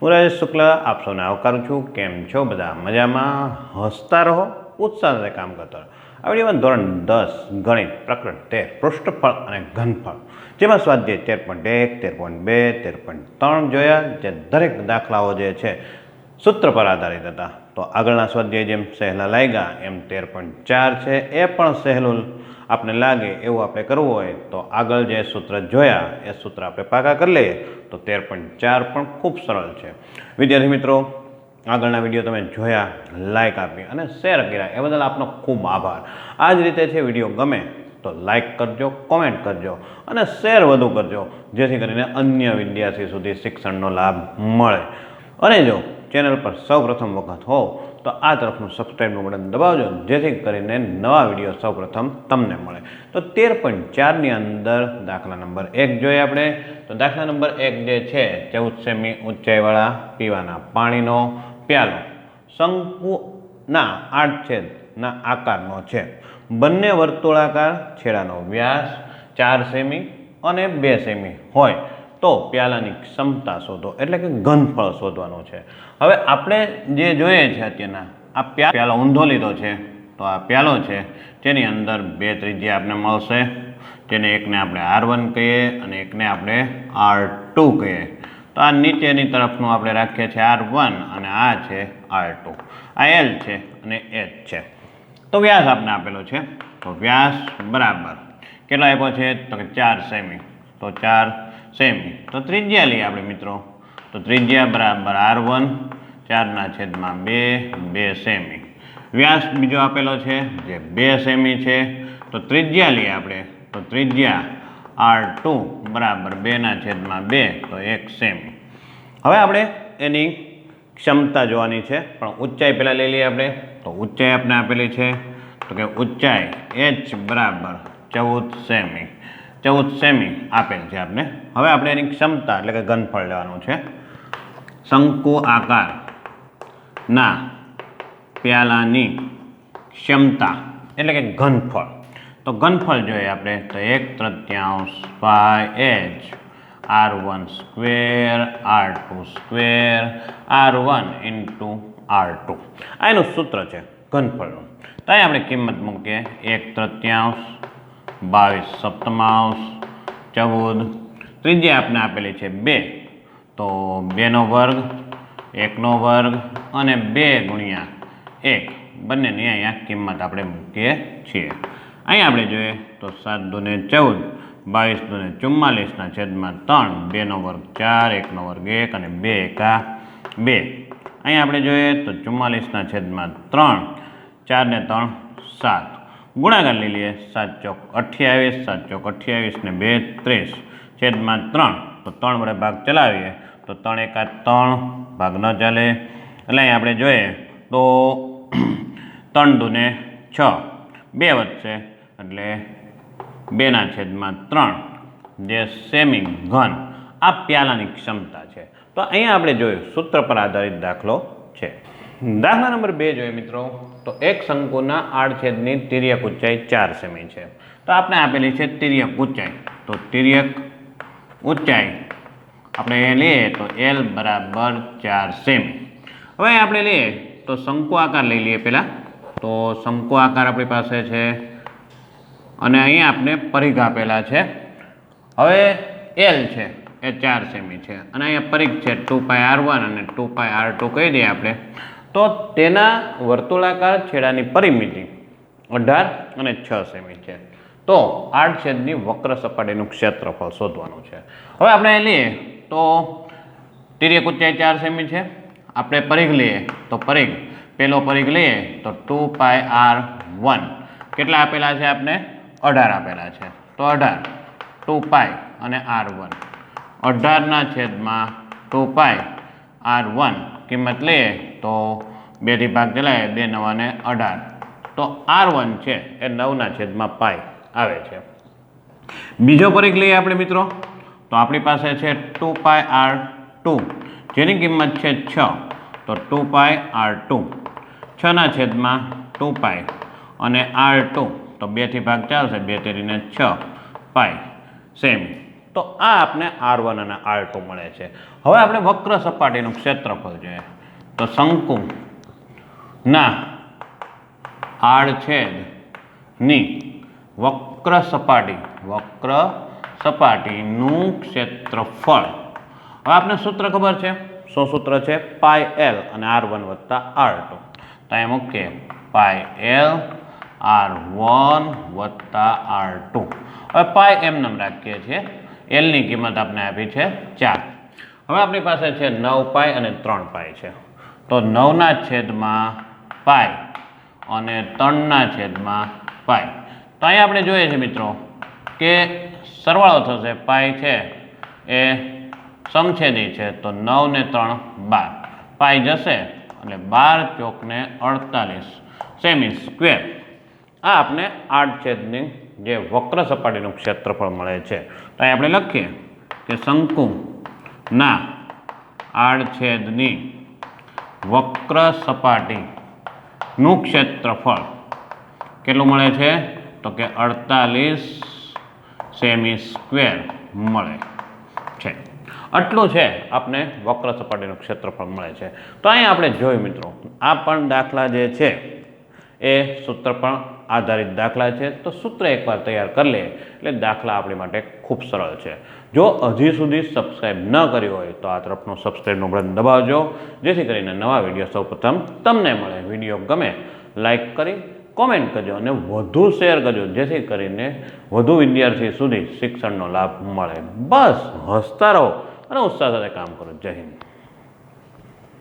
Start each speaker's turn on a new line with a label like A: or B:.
A: હું રાજેશ શુક્લા આપ સૌને આવકારું છું। કેમ છો બધા? મજામાં? હસતા રહો, ઉત્સાહ સાથે કામ કરતા રહો। આ વિડીયોમાં ધોરણ 10 ગણિત પ્રકરણ 13 પૃષ્ઠફળ અને ઘનફળ જેમાં સ્વાધ્યાય 13.1 13.2 13.3 જોયા, જે દરેક દાખલાઓ જે છે સૂત્ર પર આધારિત હતા। તો આગળના સ્વાધ્યાય જેમ સહેલા લાગ્યા એમ 13.4 છે એ પણ સહેલું आपने लगे एवं आपणे करवुं होय तो आगळ जे सूत्र जोया ए सूत्र आपणे पाका कर लईए तो 13.4 पण खूब सरल है। विद्यार्थी मित्रों, आगळना विडियो तमे जोया, लाइक आपी अने शेर कर्या ए बदल आपनो खूब आभार। आ ज रीते छे विडियो गमे तो लाइक करजो, कॉमेंट करजो अने शेर वधु करजो, जेथी करीने अन्य विद्यार्थी सुधी शिक्षणनो लाभ मळे। अने जो चेनल पर सौप्रथम वखत हो तो आ तरफનું સબસ્ક્રાઇબનું બટન દબાવજો, જેથી કરીને નવા વિડીયો સૌપ્રથમ તમને મળે। તો 13.4 ની અંદર દાખલા નંબર 1 જોઈએ આપણે। તો દાખલા નંબર 1 જે છે 14 સેમી ઊંચાઈવાળા પીવાના પાણીનો પ્યાલો શંકુના 8 છેદના આકારનો છે। બંને વર્તુળાકાર છેડાનો વ્યાસ 4 સેમી અને 2 સેમી હોય तो प्यालानी क्षमता शोधो, एटले के घनफळ शोधवानुं छे। हवे आपणे जे जोईए छे अत्याરના आ प्यालो ऊंधो लीधो छे तो आ प्यालो छे जेनी अंदर बे त्रिज्या आपने मळशे, जेने एकने आपणे R1 कहीए अने एकने आपणे R2 कहीए। तो आ नीचेनी तरफनुं आपणे राखीए छे R1 अने आ छे R2। आ L छे अने H छे। तो व्यास आपने आपेलो छे, तो व्यास बराबर केटलो आप्यो छे तो के 4 सेमी। तो 4 सेमी। तो त्रिज्या लीए आपणे मित्रों, तो त्रिज्या बराबर R1 4/2 2 सेमी। व्यास बीजो आपेलो छे जे 2 सेमी छे। तो त्रिज्या लीए आपणे, तो त्रिज्या R2 बराबर 2/2 तो 1 सेमी। हवे आपणे एनी क्षमता जोवानी छे, पण ऊंचाई पहेला लई लईए आपणे। तो ऊंचाई आपणे आपेली छे तो के ऊंचाई H बराबर 14 सेमी। 14 सेमी आपेल छे आपने। हवे आपणे एनी क्षमता एटले के घनफळ लेवानुं छे। शंकु आकार ना प्यालानी क्षमता एटले के घनफळ। तो घनफळ जोईए आपणे तो 1/3 पाई h R1 square R2 square R1 into R2 आ एनुं सूत्र छे घनफळनुं। तो अहीं आपणे किंमत मूकीए 1/3 22 सप्तमांश 14। त्रिज्या आपने आपेली है 2 तो 2 वर्ग 1 वर्ग अने 2 गुणिया 1 बंनेनी अहींया किंमत आपणे मूकीए छीए। अहीं आपणे जोईए तो 7 दूने 14 22 दूने 44 छेदमां 3 2 वर्ग 4 1 वर्ग 1 अने 2 एका 2। अहीं आपणे जोईए तो 44 छेदमां 3 4 ने 3 7 गुणाकार लई लीए 7 चौक 28 7 चौक 28 ने 2 30 छेदमां 3। तो 3 वडे भाग चलावीए तो 3 एका 3 भाग न चाले एटले अहीं आपणे जोईए तो 3 दूने 6 2 वधशे एटले 2/3 जे सेमी घन आ प्यालानी क्षमता छे। तो अहींया आपणे जोयुं सूत्र पर आधारित दाखलो छे। दाखला नंबर 2 जोईए मित्रों, तो एक शंकुना आड़छेदनी तिर्यक ऊंचाई 4 सेमी है। तो आपने आपेली है तिर्यक ऊंचाई। तो तिर्यक ऊंचाई अपने लीए तो L बराबर 4 सेमी। हवे आपणे लीए तो शंकु आकार लई लीए पहला। तो शंकु आकार अपनी पासे है अने अहीं आपने परिघ आपेला है। हवे L है ए 4 सेमी है अने अहीं परिघ है 2πr1 अने 2πr2 कही दीए आपणे। तो तेना वर्तुलाकार छेडानी परिमिति 18 અને 6 सेमी है। तो 8 छेदनी वक्र सपाटीनुं क्षेत्रफळ शोधवानुं छे। हवे आपणे लीए तो तिर्यक ऊंचाई 4 सेमी है। आपणे परिघ लीए तो परिघ पहेलो परिघ लीए तो 2πr1 केटला आपेला छे आपणे 18 आपेला छे। तो 18 2π અને r1 18 छेदमां 2πr1 किंमत लीए तो 2 थी भाग चलाए 2 9 ने 18। तो R1 है ए 9 छेदमां पाई आवे छे। बीजो परिघ लईए आपणे मित्रों, तो आपणी पासे है 2πr2 जेनी किंमत है 6। तो 2πr2 6 छेदमां 2π अने R2 तो 2 थी भाग चालशे 2 तेरी ने 6 पाई सेमी। તો આ આપણે R1 અને R2 મળે છે. હવે આપણે વક્ર સપાટીનું ક્ષેત્રફળ જોઈએ તો શંકુના આડછેદની વક્ર સપાટીનું ક્ષેત્રફળ. હવે આપણે સૂત્ર ખબર છે. શું સૂત્ર છે? પાઈ L અને R1 વત્તા R2. તો અહીં મૂકીએ પાઈ L R1 વત્તા R2. હવે પાઈ એમ નામ રાખીએ છીએ. L ની કિંમત આપણે આપી છે 4. હવે આપણી પાસે છે 9 પાઈ અને 3 પાઈ છે. તો 9 ના છેદમાં પાઈ અને 3 ના છેદમાં પાઈ. તો અહીંયા આપણે જોઈએ છે મિત્રો કે સરવાળો થશે. પાઈ છે એ સમછેદી છે તો 9 ને 3 12. પાઈ જશે એટલે 12 ચોકને 48 સેમી સ્ક્વેર. આ આપણે આડછેદની જે વક્ર સપાટીનું ક્ષેત્રફળ મળે છે. તો અહીં આપણે લખીએ કે શંકુના આડછેદની વક્ર સપાટીનું ક્ષેત્રફળ કેટલું મળે છે? તો કે 48 સેમી સ્ક્વેર મળે છે. આટલું છે આપણે વક્ર સપાટીનું ક્ષેત્રફળ મળે છે. તો અહીં આપણે જોયું મિત્રો, આ પણ દાખલા જે છે એ સૂત્ર પણ આધારિત દાખલા છે. તો સૂત્ર એકવાર તૈયાર કરી લે એટલે દાખલા આપણી માટે ખૂબ સરળ છે. જો હજી સુધી સબસ્ક્રાઈબ ન કર્યું હોય તો આ તરફનું સબસ્ક્રાઈબનું બટન દબાવજો, જેથી કરીને નવા વિડીયો સૌપ્રથમ તમને મળે. વિડીયો ગમે લાઈક કરી કોમેન્ટ કરજો અને વધુ શેર કરજો, જેથી કરીને વધુ વિદ્યાર્થી સુધી શિક્ષણનો લાભ મળે. બસ હસતા રહો અને ઉત્સાહ સાથે કામ કરો. જય હિન્દ.